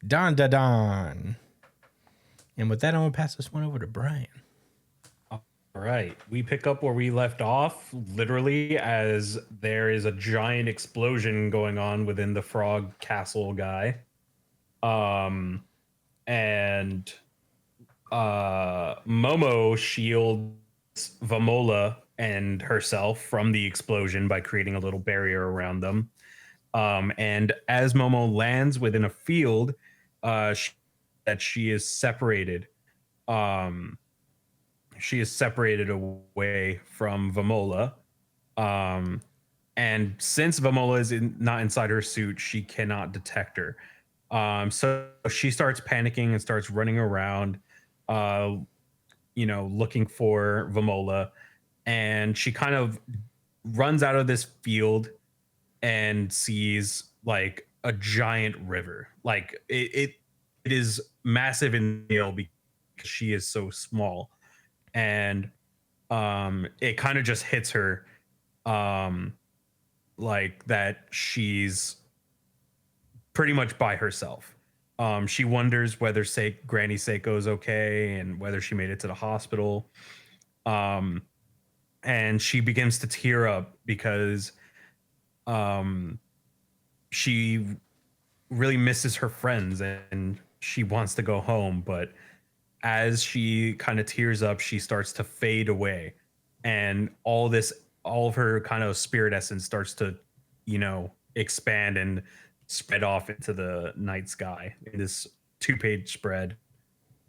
Dandadan. And with that, I'm going to pass this one over to Brian. All right. We pick up where we left off, literally, as there is a giant explosion going on within the frog castle guy. Um, and Momo shields Vamola and herself from the explosion by creating a little barrier around them. And as Momo lands within a field, that she is separated. Um, she is separated away from Vamola. Um, and since Vamola is not inside her suit, she cannot detect her. So she starts panicking and starts running around, uh, looking for Vamola. And she kind of runs out of this field and sees like a giant river. Like it is massive in scale because she is so small. And it kind of just hits her um like that she's pretty much by herself. She wonders whether Granny Seiko is okay and whether she made it to the hospital. Um, and she begins to tear up because um, she really misses her friends and she wants to go home. But as she kind of tears up, she starts to fade away, and all of her kind of spirit essence starts to, expand and spread off into the night sky in this 2-page spread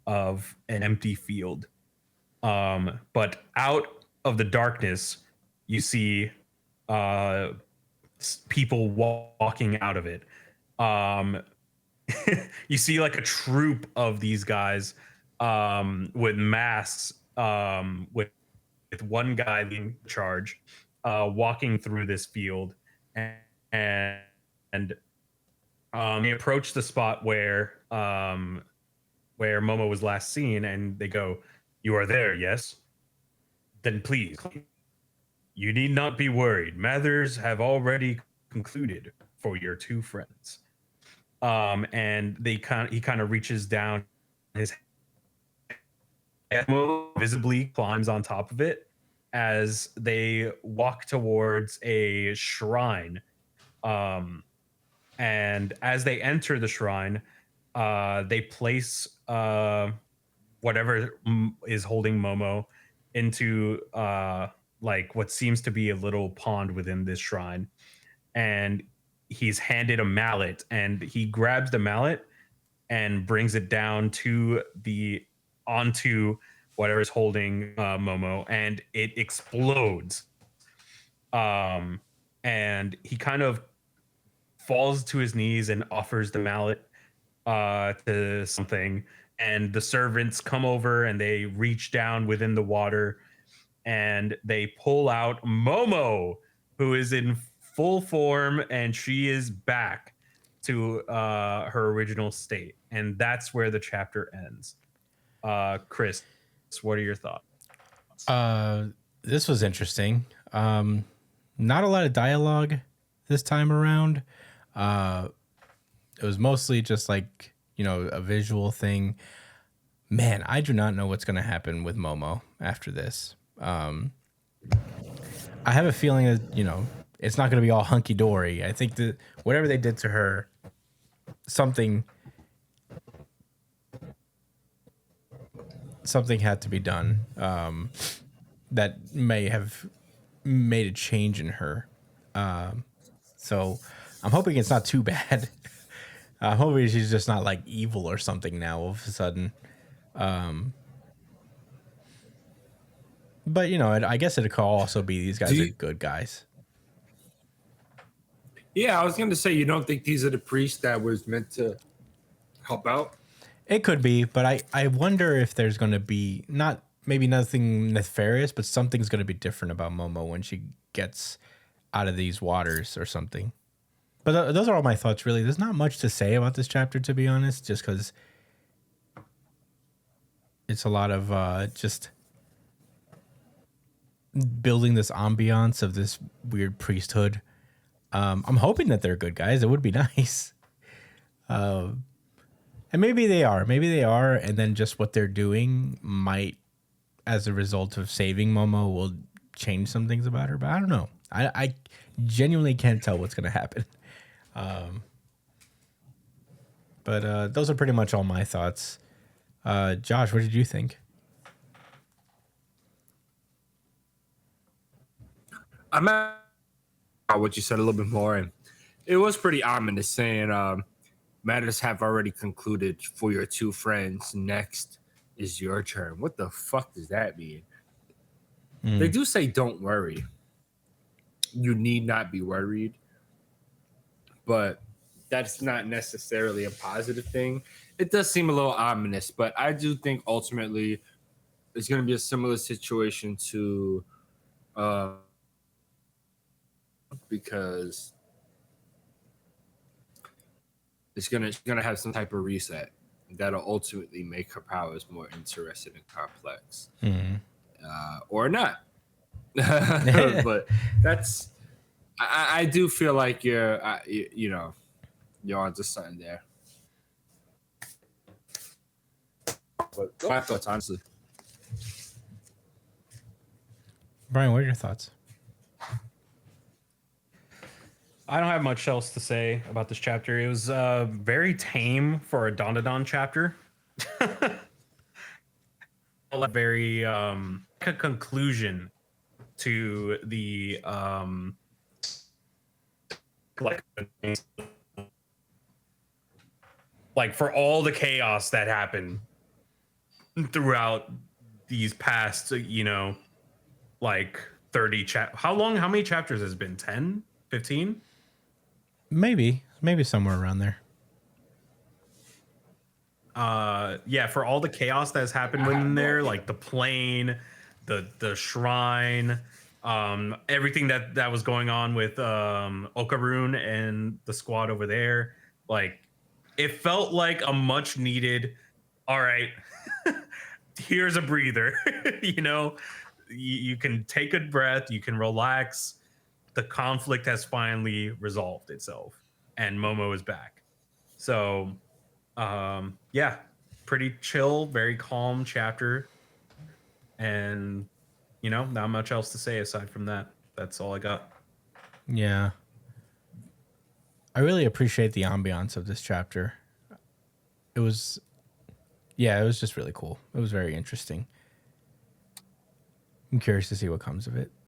of an empty field. But out of the darkness, you see uh, people walking out of it. Um, you see like a troop of these guys with masks, with one guy leading the charge, walking through this field, and they approach the spot where Momo was last seen, and they go, "You are there, yes? Then please, you need not be worried. Matters have already concluded for your two friends." And he kind of reaches down his Momo visibly climbs on top of it as they walk towards a shrine. Um, and as they enter the shrine, they place whatever is holding Momo into like what seems to be a little pond within this shrine. And he's handed a mallet, and he grabs the mallet and brings it down onto whatever's holding Momo, and it explodes. Um, and he kind of falls to his knees and offers the mallet to something. And the servants come over and they reach down within the water and they pull out Momo, who is in full form, and she is back to her original state. And that's where the chapter ends. Chris, what are your thoughts? This was interesting. Not a lot of dialogue this time around. It was mostly just like, a visual thing. Man, I do not know what's going to happen with Momo after this. I have a feeling that, it's not going to be all hunky dory. I think that whatever they did to her, something had to be done that may have made a change in her. So I'm hoping it's not too bad. I'm hoping she's just not like evil or something now all of a sudden. But I guess it could also be these guys are good guys. Yeah, I was going to say, you don't think these are the priests that was meant to help out? It could be, but I wonder if there's going to be maybe nothing nefarious, but something's going to be different about Momo when she gets out of these waters or something. But those are all my thoughts, really. There's not much to say about this chapter, to be honest, just because it's a lot of just building this ambiance of this weird priesthood. I'm hoping that they're good guys. It would be nice. And maybe they are. And then just what they're doing might, as a result of saving Momo, will change some things about her. But I don't know. I genuinely can't tell what's going to happen. But those are pretty much all my thoughts. Josh, what did you think? I'm at what you said a little bit more, and it was pretty ominous saying matters have already concluded for your two friends. Next is your turn. What the fuck does that mean? They do say don't worry. You need not be worried, but that's not necessarily a positive thing. It does seem a little ominous, but I do think ultimately it's going to be a similar situation to because it's gonna have some type of reset that'll ultimately make her powers more interesting and complex, or not. But that's I do feel like you're onto something there. But my thoughts, honestly. Brian, what are your thoughts? I don't have much else to say about this chapter. It was very tame for a Dandadan chapter. Very a conclusion to the like for all the chaos that happened throughout these past, like 30 how many chapters has it been? 10, 15? Maybe somewhere around there. Yeah, for all the chaos that's happened within there, like the plane, the shrine, everything that was going on with Okarun and the squad over there, like it felt like a much needed, all right, here's a breather. You can take a breath, you can relax. The conflict has finally resolved itself and Momo is back. So yeah, pretty chill, very calm chapter, and not much else to say aside from that. That's all I got. Yeah, I really appreciate the ambiance of this chapter. It was just really cool. It was very interesting. I'm curious to see what comes of it.